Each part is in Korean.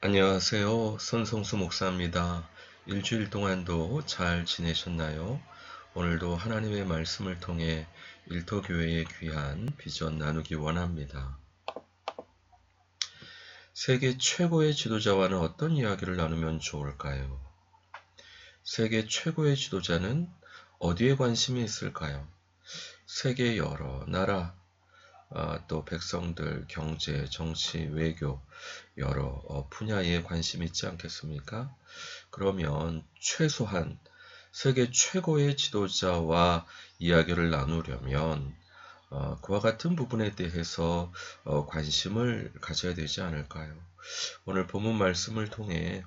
안녕하세요. 손성수 목사입니다. 일주일 동안도 잘 지내셨나요? 오늘도 하나님의 말씀을 통해 일터교회의 귀한 비전 나누기 원합니다. 세계 최고의 지도자와는 어떤 이야기를 나누면 좋을까요? 세계 최고의 지도자는 어디에 관심이 있을까요? 세계 여러 나라, 또 백성들, 경제, 정치, 외교 여러 분야에 관심이 있지 않겠습니까? 그러면 최소한 세계 최고의 지도자와 이야기를 나누려면 그와 같은 부분에 대해서 관심을 가져야 되지 않을까요? 오늘 본문 말씀을 통해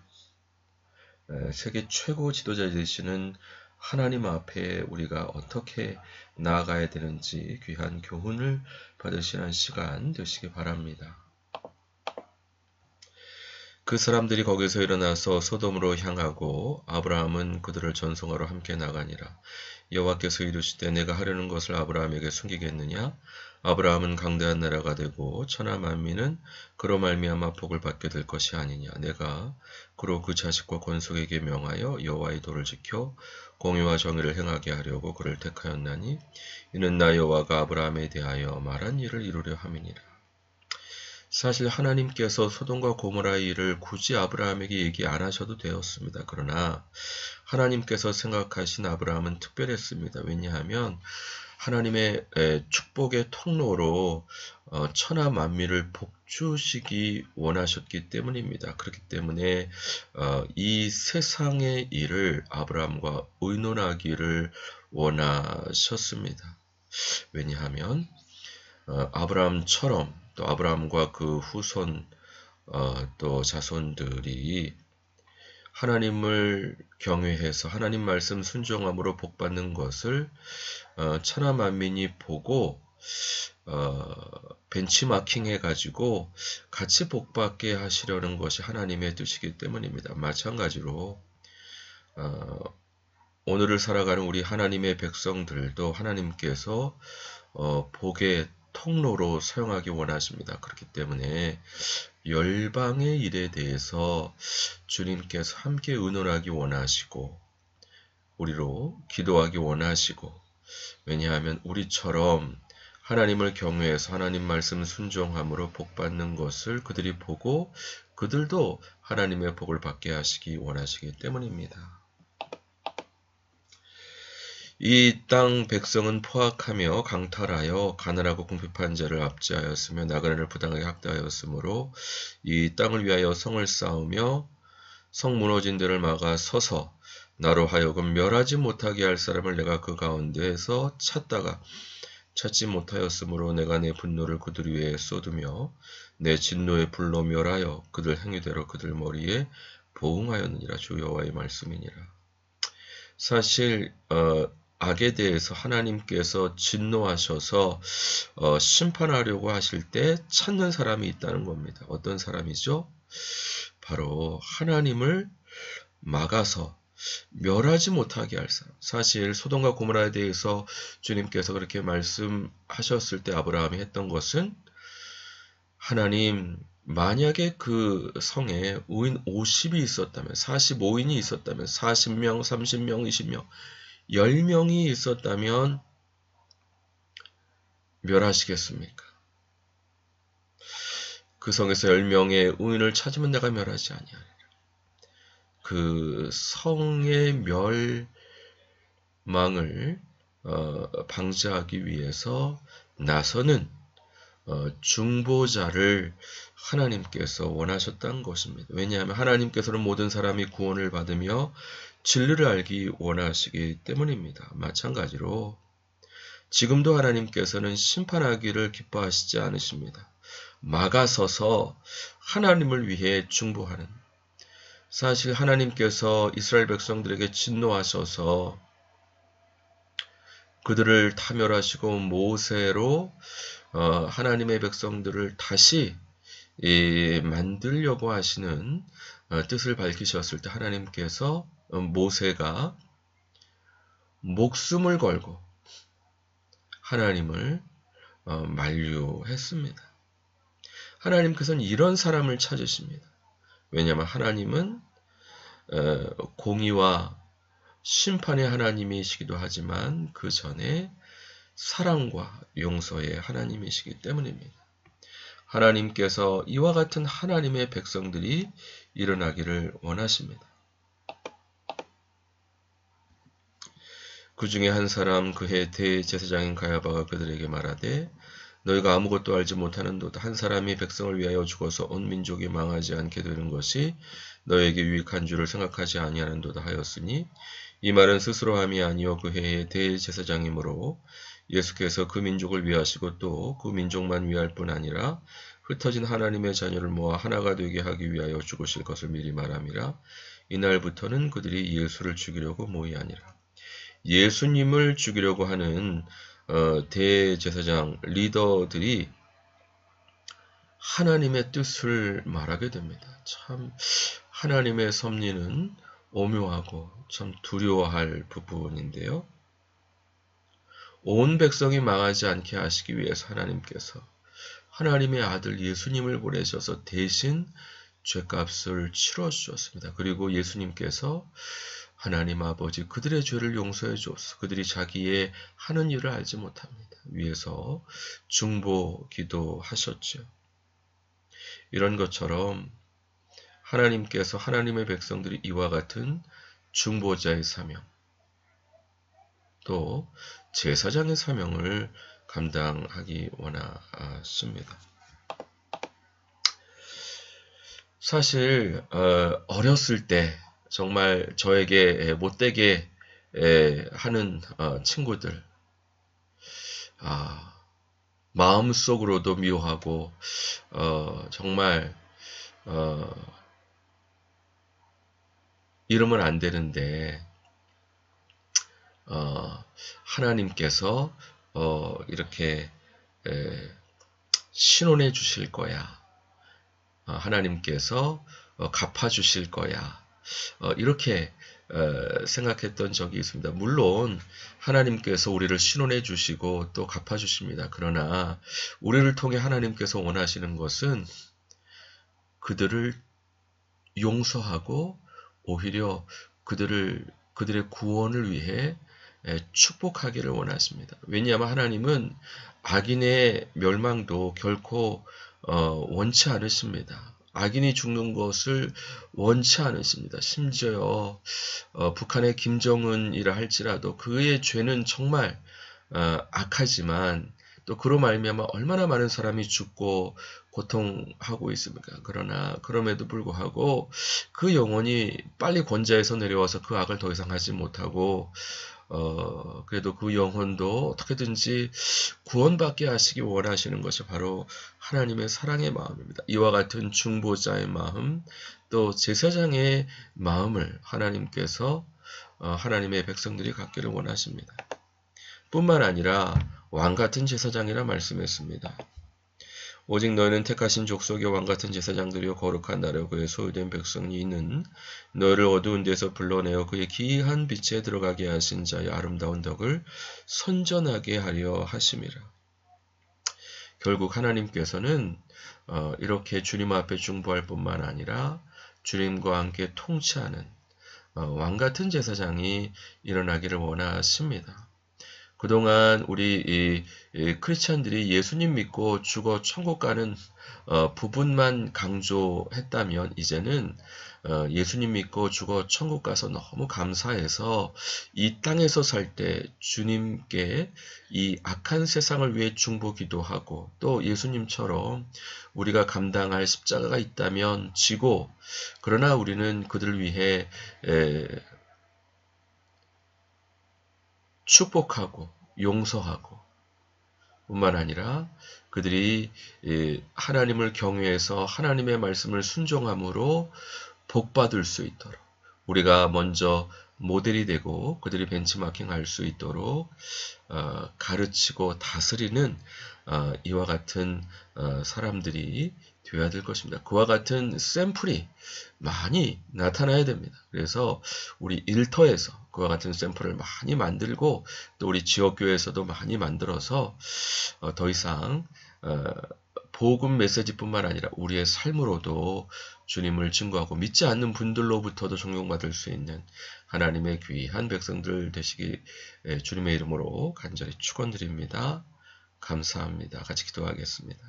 세계 최고 지도자 되시는 하나님 앞에 우리가 어떻게 나아가야 되는지 귀한 교훈을 받으시는 시간 되시기 바랍니다. 그 사람들이 거기서 일어나서 소돔으로 향하고 아브라함은 그들을 전송하러 함께 나가니라. 여호와께서 이르시되 내가 하려는 것을 아브라함에게 숨기겠느냐? 아브라함은 강대한 나라가 되고 천하 만민은 그로 말미암아 복을 받게 될 것이 아니냐. 내가 그로 그 자식과 권속에게 명하여 여호와의 도를 지켜 공의와 정의를 행하게 하려고 그를 택하였나니 이는 나 여호와가 아브라함에 대하여 말한 일을 이루려 함이니라. 사실 하나님께서 소돔과 고모라의 일을 굳이 아브라함에게 얘기 안 하셔도 되었습니다. 그러나 하나님께서 생각하신 아브라함은 특별했습니다. 왜냐하면 하나님의 축복의 통로로 천하 만민을 복주시기 원하셨기 때문입니다. 그렇기 때문에 이 세상의 일을 아브라함과 의논하기를 원하셨습니다. 왜냐하면 아브라함처럼 또 아브라함과 그 후손 또 자손들이 하나님을 경외해서 하나님 말씀 순종함으로 복받는 것을 천하 만민이 보고 벤치마킹 해가지고 같이 복받게 하시려는 것이 하나님의 뜻이기 때문입니다. 마찬가지로 오늘을 살아가는 우리 하나님의 백성들도 하나님께서 복의 통로로 사용하기 원하십니다. 그렇기 때문에 열방의 일에 대해서 주님께서 함께 의논하기 원하시고 우리로 기도하기 원하시고 왜냐하면 우리처럼 하나님을 경외해서 하나님 말씀 순종함으로 복받는 것을 그들이 보고 그들도 하나님의 복을 받게 하시기 원하시기 때문입니다. 이 땅 백성은 포악하며 강탈하여 가난하고 궁핍한 자를 압제하였으며 나그네를 부당하게 학대하였으므로 이 땅을 위하여 성을 쌓으며 성 무너진 데를 막아 서서 나로 하여금 멸하지 못하게 할 사람을 내가 그 가운데에서 찾다가 찾지 못하였으므로 내가 내 분노를 그들 위에 쏟으며 내 진노의 불로 멸하여 그들 행위대로 그들 머리에 보응하였느니라. 주 여호와의 말씀이니라. 사실 악에 대해서 하나님께서 진노하셔서 심판하려고 하실 때 찾는 사람이 있다는 겁니다. 어떤 사람이죠? 바로 하나님을 막아서 멸하지 못하게 할 사람. 사실 소돔과 고모라에 대해서 주님께서 그렇게 말씀하셨을 때 아브라함이 했던 것은 하나님 만약에 그 성에 의인 50이 있었다면 45인이 있었다면 40명, 30명, 20명 10명이 있었다면 멸하시겠습니까? 그 성에서 10명의 의인을 찾으면 내가 멸하지 아니하리라. 그 성의 멸망을 방지하기 위해서 나서는 중보자를 하나님께서 원하셨다는 것입니다. 왜냐하면 하나님께서는 모든 사람이 구원을 받으며 진리를 알기 원하시기 때문입니다. 마찬가지로 지금도 하나님께서는 심판하기를 기뻐하시지 않으십니다. 막아서서 하나님을 위해 중보하는 사실 하나님께서 이스라엘 백성들에게 진노하셔서 그들을 타멸하시고 모세로 하나님의 백성들을 다시 만들려고 하시는 뜻을 밝히셨을 때 하나님께서 모세가 목숨을 걸고 하나님을 만류했습니다. 하나님께서는 이런 사람을 찾으십니다. 왜냐하면 하나님은 공의와 심판의 하나님이시기도 하지만 그 전에 사랑과 용서의 하나님이시기 때문입니다. 하나님께서 이와 같은 하나님의 백성들이 일어나기를 원하십니다. 그 중에 한 사람 그해 대제사장인 가야바가 그들에게 말하되 너희가 아무것도 알지 못하는도다. 한 사람이 백성을 위하여 죽어서 온 민족이 망하지 않게 되는 것이 너에게 유익한 줄을 생각하지 아니하는도다 하였으니 이 말은 스스로 함이 아니요 그 해의 대제사장이므로 예수께서 그 민족을 위하시고 또 그 민족만 위할 뿐 아니라 흩어진 하나님의 자녀를 모아 하나가 되게 하기 위하여 죽으실 것을 미리 말함이라. 이날부터는 그들이 예수를 죽이려고 모이하니라. 예수님을 죽이려고 하는 대제사장 리더들이 하나님의 뜻을 말하게 됩니다. 참 하나님의 섭리는 오묘하고 참 두려워할 부분인데요. 온 백성이 망하지 않게 하시기 위해서 하나님께서 하나님의 아들 예수님을 보내셔서 대신 죄값을 치러주셨습니다. 그리고 예수님께서 하나님 아버지 그들의 죄를 용서해 주옵소서. 그들이 자기의 하는 일을 알지 못합니다. 위에서 중보 기도하셨죠. 이런 것처럼 하나님께서 하나님의 백성들이 이와 같은 중보자의 사명 또 제사장의 사명을 감당하기 원하십니다. 사실 어렸을 때 정말 저에게 못되게 하는 친구들 마음속으로도 미워하고 정말 이러면 안 되는데 하나님께서 이렇게 신원해 주실 거야. 하나님께서 갚아주실 거야. 이렇게 생각했던 적이 있습니다. 물론 하나님께서 우리를 신원해 주시고 또 갚아주십니다. 그러나 우리를 통해 하나님께서 원하시는 것은 그들을 용서하고 오히려 그들의 구원을 위해 축복하기를 원하십니다. 왜냐하면 하나님은 악인의 멸망도 결코 원치 않으십니다. 악인이 죽는 것을 원치 않으십니다. 심지어 북한의 김정은이라 할지라도 그의 죄는 정말 악하지만 또 그로 말미암아 얼마나 많은 사람이 죽고 고통하고 있습니까? 그러나 그럼에도 불구하고 그 영혼이 빨리 권자에서 내려와서 그 악을 더 이상 하지 못하고 그래도 그 영혼도 어떻게든지 구원받게 하시기 원하시는 것이 바로 하나님의 사랑의 마음입니다. 이와 같은 중보자의 마음, 또 제사장의 마음을 하나님께서 하나님의 백성들이 갖기를 원하십니다. 뿐만 아니라 왕같은 제사장이라 말씀했습니다. 오직 너희는 택하신 족속의 왕같은 제사장들이요 거룩한 나라요 그의 소유된 백성이 있는 너희를 어두운 데서 불러내어 그의 기이한 빛에 들어가게 하신 자의 아름다운 덕을 선전하게 하려 하심이라. 결국 하나님께서는 이렇게 주님 앞에 중보할 뿐만 아니라 주님과 함께 통치하는 왕같은 제사장이 일어나기를 원하십니다. 그동안 우리 크리스찬들이 예수님 믿고 죽어 천국 가는 부분만 강조했다면 이제는 예수님 믿고 죽어 천국 가서 너무 감사해서 이 땅에서 살 때 주님께 이 악한 세상을 위해 중보 기도하고 또 예수님처럼 우리가 감당할 십자가가 있다면 지고 그러나 우리는 그들을 위해 축복하고 용서하고 뿐만 아니라 그들이 하나님을 경외해서 하나님의 말씀을 순종함으로 복받을 수 있도록 우리가 먼저 모델이 되고 그들이 벤치마킹할 수 있도록 가르치고 다스리는 이와 같은 사람들이 되어야 될 것입니다. 그와 같은 샘플이 많이 나타나야 됩니다. 그래서 우리 일터에서 그와 같은 샘플을 많이 만들고 또 우리 지역교회에서도 많이 만들어서 더 이상 복음 메시지뿐만 아니라 우리의 삶으로도 주님을 증거하고 믿지 않는 분들로부터도 존경받을 수 있는 하나님의 귀한 백성들 되시기 주님의 이름으로 간절히 축원드립니다. 감사합니다. 같이 기도하겠습니다.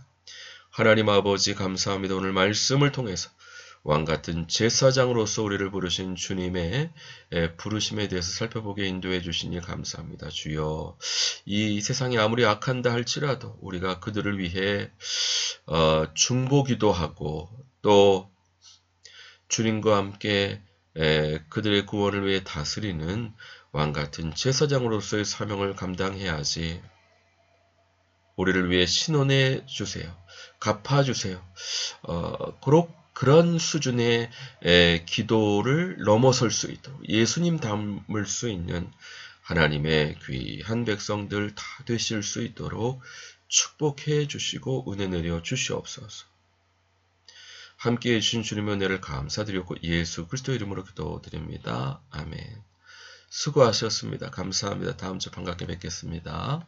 하나님 아버지 감사합니다. 오늘 말씀을 통해서 왕같은 제사장으로서 우리를 부르신 주님의 부르심에 대해서 살펴보게 인도해 주시니 감사합니다. 주여, 이 세상이 아무리 악한다 할지라도 우리가 그들을 위해 중보기도 하고 또 주님과 함께 그들의 구원을 위해 다스리는 왕같은 제사장으로서의 사명을 감당해야지. 우리를 위해 신원해 주세요. 갚아주세요. 그런 수준의 기도를 넘어설 수 있도록 예수님 닮을 수 있는 하나님의 귀한 백성들 다 되실 수 있도록 축복해 주시고 은혜 내려 주시옵소서. 함께해 주신 주님의 은혜를 감사드리고 예수 그리스도 이름으로 기도드립니다. 아멘. 수고하셨습니다. 감사합니다. 다음 주 반갑게 뵙겠습니다.